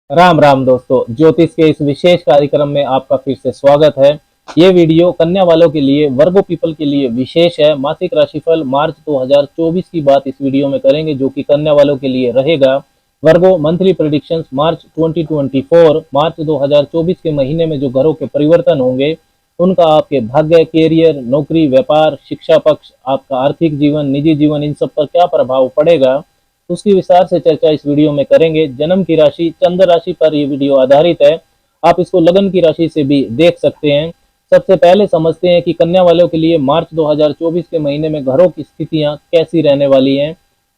राम राम दोस्तों, ज्योतिष के इस विशेष कार्यक्रम में आपका फिर से स्वागत है। ये वीडियो कन्या वालों के लिए, वर्गो पीपल के लिए विशेष है। मासिक राशिफल मार्च 2024 की बात इस वीडियो में करेंगे, जो कि कन्या वालों के लिए रहेगा। वर्गो मंथली प्रेडिक्शंस मार्च 2024, मार्च 2024 के महीने में जो ग्रहों के परिवर्तन होंगे उनका आपके भाग्य, कैरियर, नौकरी, व्यापार, शिक्षा पक्ष, आपका आर्थिक जीवन, निजी जीवन, इन सब पर क्या प्रभाव पड़ेगा, उसकी विस्तार से चर्चा इस वीडियो में करेंगे। जन्म की राशि चंद्र राशि पर ये वीडियो आधारित है। आप इसको लगन की राशि से भी देख सकते हैं। सबसे पहले समझते हैं कि कन्या वालों के लिए मार्च 2024 के महीने में ग्रहों की स्थितियां कैसी रहने वाली हैं।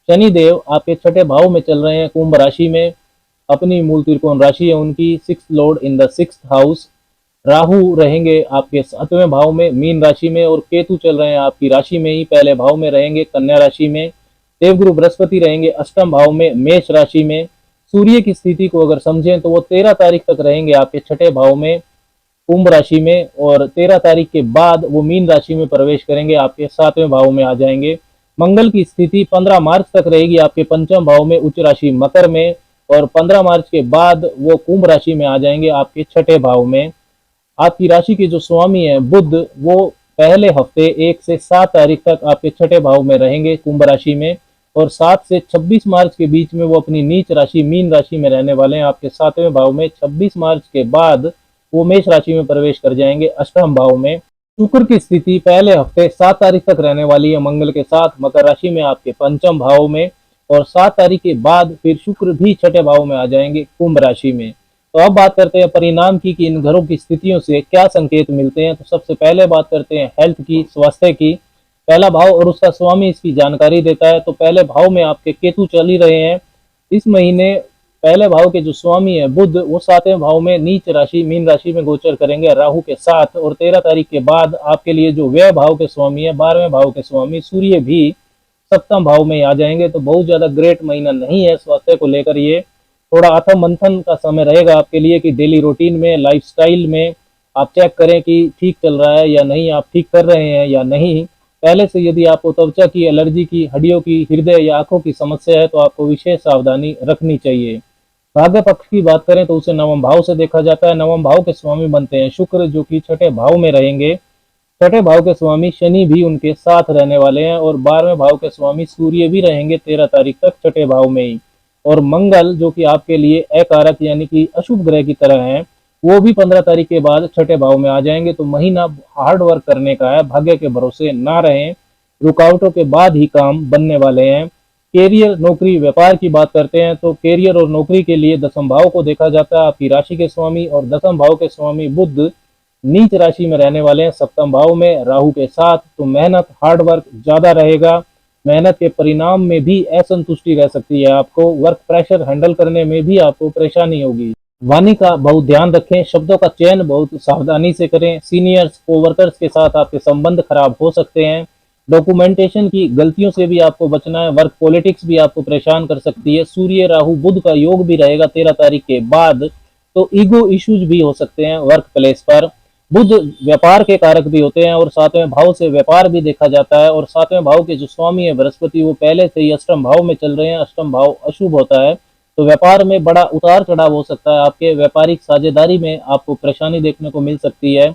शनि देव आपके छठे भाव में चल रहे हैं, कुंभ राशि में। अपनी मूल त्रिकोण राशि है उनकी, six Lord in the six house. Rahu रहेंगे आपके सातवें भाव में, मीन राशि में, और केतु चल रहे हैं आपकी राशि में ही, पहले भाव में रहेंगे, कन्या राशि में। देवगुरु बृहस्पति रहेंगे अष्टम भाव में, मेष राशि में। सूर्य की स्थिति को अगर समझें तो वो 13 तारीख तक रहेंगे आपके छठे भाव में, कुंभ राशि में, और 13 तारीख के बाद वो मीन राशि में प्रवेश करेंगे, आपके सातवें भाव में आ जाएंगे। मंगल की स्थिति 15 मार्च तक रहेगी आपके पंचम भाव में, उच्च राशि मकर में, और 15 मार्च के बाद वो कुंभ राशि में आ जाएंगे आपके छठे भाव में। आपकी राशि के जो स्वामी है बुध, वो पहले हफ्ते 1 से 7 तारीख तक आपके छठे भाव में रहेंगे, कुंभ राशि में, और 7 से 26 मार्च के बीच में वो अपनी नीच राशि मीन राशि में रहने वाले हैं, आपके सातवें भाव में। 26 मार्च के बाद वो मेष राशि में प्रवेश कर जाएंगे, अष्टम भाव में। शुक्र की स्थिति पहले हफ्ते 7 तारीख तक रहने वाली है मंगल के साथ, मकर राशि में आपके पंचम भाव में, और 7 तारीख के बाद फिर शुक्र भी छठे भाव में आ जाएंगे, कुंभ राशि में। तो अब बात करते हैं परिणाम की कि इन ग्रहों की स्थितियों से क्या संकेत मिलते हैं। तो सबसे पहले बात करते हैं हेल्थ की, स्वास्थ्य की। पहला भाव और उसका स्वामी इसकी जानकारी देता है। तो पहले भाव में आपके केतु चल ही रहे हैं इस महीने। पहले भाव के जो स्वामी है बुध, वो सातवें भाव में नीच राशि मीन राशि में गोचर करेंगे राहु के साथ, और 13 तारीख के बाद आपके लिए जो व्यय भाव के स्वामी है, 12वें भाव के स्वामी सूर्य भी सप्तम भाव में आ जाएंगे। तो बहुत ज्यादा ग्रेट महीना नहीं है स्वास्थ्य को लेकर। ये थोड़ा आत्म मंथन का समय रहेगा आपके लिए कि डेली रूटीन में, लाइफस्टाइल में आप चेक करें कि ठीक चल रहा है या नहीं, आप ठीक कर रहे हैं या नहीं। पहले से यदि आपको त्वचा की एलर्जी की, हड्डियों की, हृदय या आंखों की समस्या है तो आपको विशेष सावधानी रखनी चाहिए। भाग्य पक्ष की बात करें तो उसे नवम भाव से देखा जाता है। नवम भाव के स्वामी बनते हैं शुक्र, जो कि छठे भाव में रहेंगे। छठे भाव के स्वामी शनि भी उनके साथ रहने वाले हैं, और 12वें भाव के स्वामी सूर्य भी रहेंगे 13 तारीख तक छठे भाव में ही। और मंगल, जो कि आपके लिए अकारक यानी कि अशुभ ग्रह की तरह है, वो भी 15 तारीख के बाद छठे भाव में आ जाएंगे। तो महीना हार्ड वर्क करने का है, भाग्य के भरोसे ना रहें, रुकावटों के बाद ही काम बनने वाले हैं। कैरियर, नौकरी, व्यापार की बात करते हैं तो कैरियर और नौकरी के लिए दसम भाव को देखा जाता है। आपकी राशि के स्वामी और दसम भाव के स्वामी बुध नीच राशि में रहने वाले हैं, सप्तम भाव में राहु के साथ। तो मेहनत, हार्ड वर्क ज्यादा रहेगा। मेहनत के परिणाम में भी असंतुष्टि रह सकती है आपको। वर्क प्रेशर हैंडल करने में भी आपको परेशानी होगी। वाणी का बहुत ध्यान रखें, शब्दों का चयन बहुत सावधानी से करें। सीनियर्स, कोवर्कर्स के साथ आपके संबंध खराब हो सकते हैं। डॉक्यूमेंटेशन की गलतियों से भी आपको बचना है। वर्क पॉलिटिक्स भी आपको परेशान कर सकती है। सूर्य राहु बुध का योग भी रहेगा 13 तारीख के बाद, तो ईगो इश्यूज भी हो सकते हैं वर्क प्लेस पर। बुध व्यापार के कारक भी होते हैं, और सातवें भाव से व्यापार भी देखा जाता है। और सातवें भाव के जो स्वामी है बृहस्पति, वो पहले से ही अष्टम भाव में चल रहे हैं। अष्टम भाव अशुभ होता है, तो व्यापार में बड़ा उतार चढ़ाव हो सकता है। आपके व्यापारिक साझेदारी में आपको परेशानी देखने को मिल सकती है।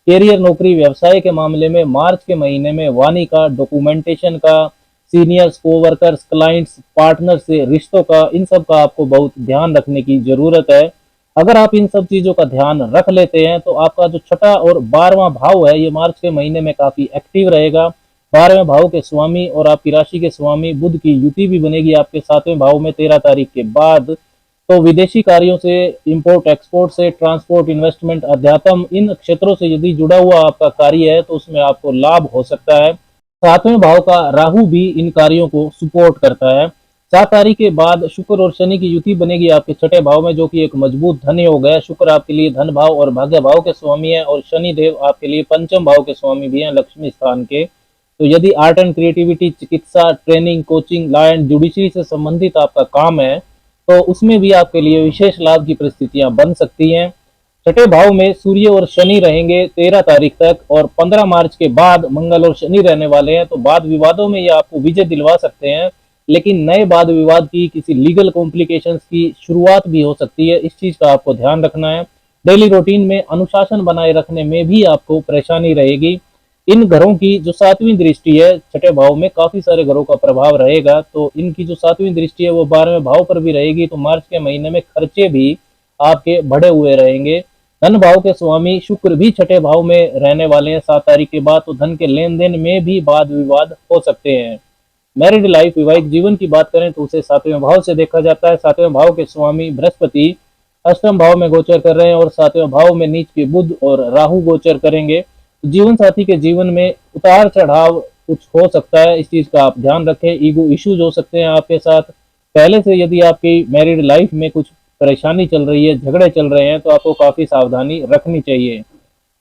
कैरियर, नौकरी, व्यवसाय के मामले में मार्च के महीने में वाणी का, डॉक्यूमेंटेशन का, सीनियर्स, कोवर्कर्स, क्लाइंट्स, पार्टनर से रिश्तों का, इन सब का आपको बहुत ध्यान रखने की जरूरत है। अगर आप इन सब चीजों का ध्यान रख लेते हैं तो आपका जो छठा और 12वां भाव है, ये मार्च के महीने में काफी एक्टिव रहेगा। 12वें भाव के स्वामी और आपकी राशि के स्वामी बुध की युति भी बनेगी आपके सातवें भाव में 13 तारीख के बाद। तो विदेशी कार्यों से, इंपोर्ट एक्सपोर्ट से, ट्रांसपोर्ट, इन्वेस्टमेंट, अध्यात्म, इन क्षेत्रों से यदि जुड़ा हुआ आपका कार्य है तो उसमें आपको लाभ हो सकता है। सातवें भाव का राहु भी इन कार्यों को सपोर्ट करता है। 7 तारीख के बाद शुक्र और शनि की युति बनेगी आपके छठे भाव में, जो कि एक मजबूत धन योग है। शुक्र आपके लिए धन भाव और भाग्य भाव के स्वामी है, और शनि देव आपके लिए पंचम भाव के स्वामी भी हैं, लक्ष्मी स्थान के। तो यदि आर्ट एंड क्रिएटिविटी, चिकित्सा, training, coaching, law and judiciary से संबंधित आपका काम है तो उसमें भी आपके लिए विशेष लाभ की परिस्थितियां बन सकती हैं। छठे भाव में सूर्य और शनि रहेंगे 13 तारीख तक, और 15 मार्च के बाद मंगल और शनि रहने वाले हैं। तो वाद विवादों में ये आपको विजय दिलवा सकते हैं, लेकिन नए वाद विवाद की, किसी लीगल कॉम्प्लिकेशंस की शुरुआत भी हो सकती है। इस चीज का आपको ध्यान रखना है। डेली रूटीन में अनुशासन बनाए रखने में भी आपको परेशानी रहेगी। इन घरों की जो सातवीं दृष्टि है छठे भाव में, काफी सारे घरों का प्रभाव रहेगा, तो इनकी जो सातवीं दृष्टि है वो 12वें भाव पर भी रहेगी। तो मार्च के महीने में खर्चे भी आपके बढ़े हुए रहेंगे। धन भाव के स्वामी शुक्र भी छठे भाव में रहने वाले हैं 7 तारीख के बाद, तो धन के लेन देन में भी वाद विवाद हो सकते हैं। मैरिड लाइफ, वैवाहिक जीवन की बात करें तो उसे 7वें भाव से देखा जाता है। 7वें भाव के स्वामी बृहस्पति अष्टम भाव में गोचर कर रहे हैं और 7वें भाव में नीच के बुध और राहु गोचर करेंगे। तो जीवन साथी के जीवन में उतार चढ़ाव कुछ हो सकता है, इस चीज का आप ध्यान रखें। ईगो इश्यूज हो सकते हैं आपके साथ। पहले से यदि आपकी मैरिड लाइफ में कुछ परेशानी चल रही है, झगड़े चल रहे हैं, तो आपको काफी सावधानी रखनी चाहिए।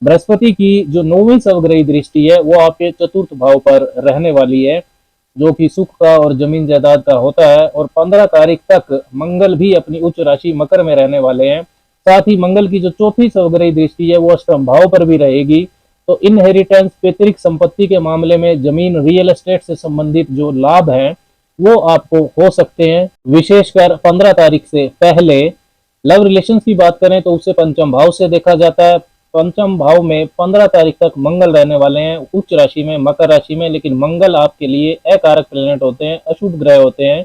बृहस्पति की जो 9वीं सवग्रही दृष्टि है वो आपके चतुर्थ भाव पर रहने वाली है, जो कि सुख का और जमीन जायदाद का होता है। और 15 तारीख तक मंगल भी अपनी उच्च राशि मकर में रहने वाले हैं। साथ ही मंगल की जो चौथी सवग्रही दृष्टि है वो अष्टम भाव पर भी रहेगी। तो इनहेरिटेंस, पैतृक संपत्ति के मामले में जमीन, रियल एस्टेट से संबंधित जो लाभ हैं वो आपको हो सकते हैं, विशेषकर 15 तारीख से पहले। लव रिलेशंस की बात करें तो उसे पंचम भाव से देखा जाता है। पंचम भाव में 15 तारीख तक मंगल रहने वाले हैं उच्च राशि में, मकर राशि में, लेकिन मंगल आपके लिए अकारक प्लेनेट होते हैं, अशुभ ग्रह होते हैं।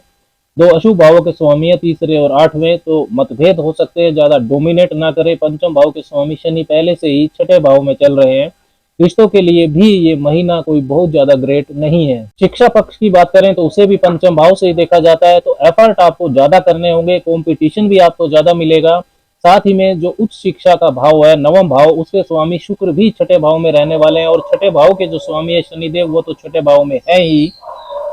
2 अशुभ भावों के स्वामी है, तीसरे और 8वें, तो मतभेद हो सकते हैं, ज्यादा डोमिनेट ना करे। पंचम भाव के स्वामी शनि पहले से ही छठे भाव में चल रहे हैं। रिश्तों के लिए भी ये महीना कोई बहुत ज्यादा ग्रेट नहीं है। शिक्षा पक्ष की बात करें तो उसे भी पंचम भाव से ही देखा जाता है, तो एफर्ट आपको ज्यादा करने होंगे, कंपटीशन भी आपको ज्यादा मिलेगा। साथ ही में जो उच्च शिक्षा का भाव है 9वां भाव, उसके स्वामी शुक्र भी छठे भाव में रहने वाले हैं, और छठे भाव के जो स्वामी है शनिदेव वो तो छठे भाव में है ही।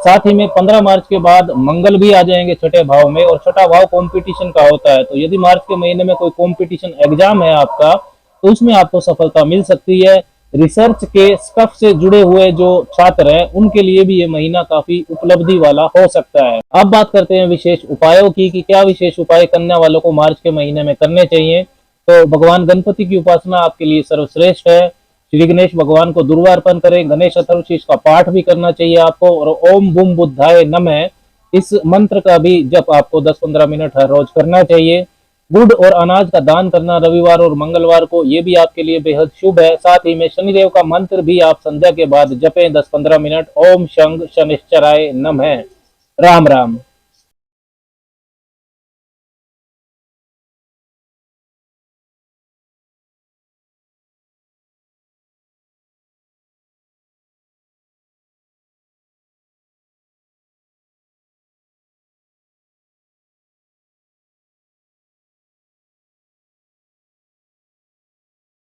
साथ ही में 15 मार्च के बाद मंगल भी आ जाएंगे छठे भाव में, और छठा भाव कंपटीशन का होता है। तो यदि मार्च के महीने में कोई कंपटीशन एग्जाम है आपका, तो उसमें आपको सफलता मिल सकती है। रिसर्च के स्टफ से जुड़े हुए जो छात्र हैं उनके लिए भी ये महीना काफी उपलब्धि वाला हो सकता है। अब बात करते हैं विशेष उपायों की, कि क्या विशेष उपाय कन्या वालों को मार्च के महीने में करने चाहिए। तो भगवान गणपति की उपासना आपके लिए सर्वश्रेष्ठ है। श्री गणेश भगवान को दुर्वा अर्पण करें, गणेश अथर्वशीष का पाठ भी करना चाहिए आपको, और ओम बुम बुद्धाय नमः इस मंत्र का भी जप आपको 10-15 मिनट हर रोज करना चाहिए। गुड़ और अनाज का दान करना रविवार और मंगलवार को, ये भी आपके लिए बेहद शुभ है। साथ ही में शनिदेव का मंत्र भी आप संध्या के बाद जपें 10-15 मिनट, ओम शंग शनिश्चराय नमः। राम राम।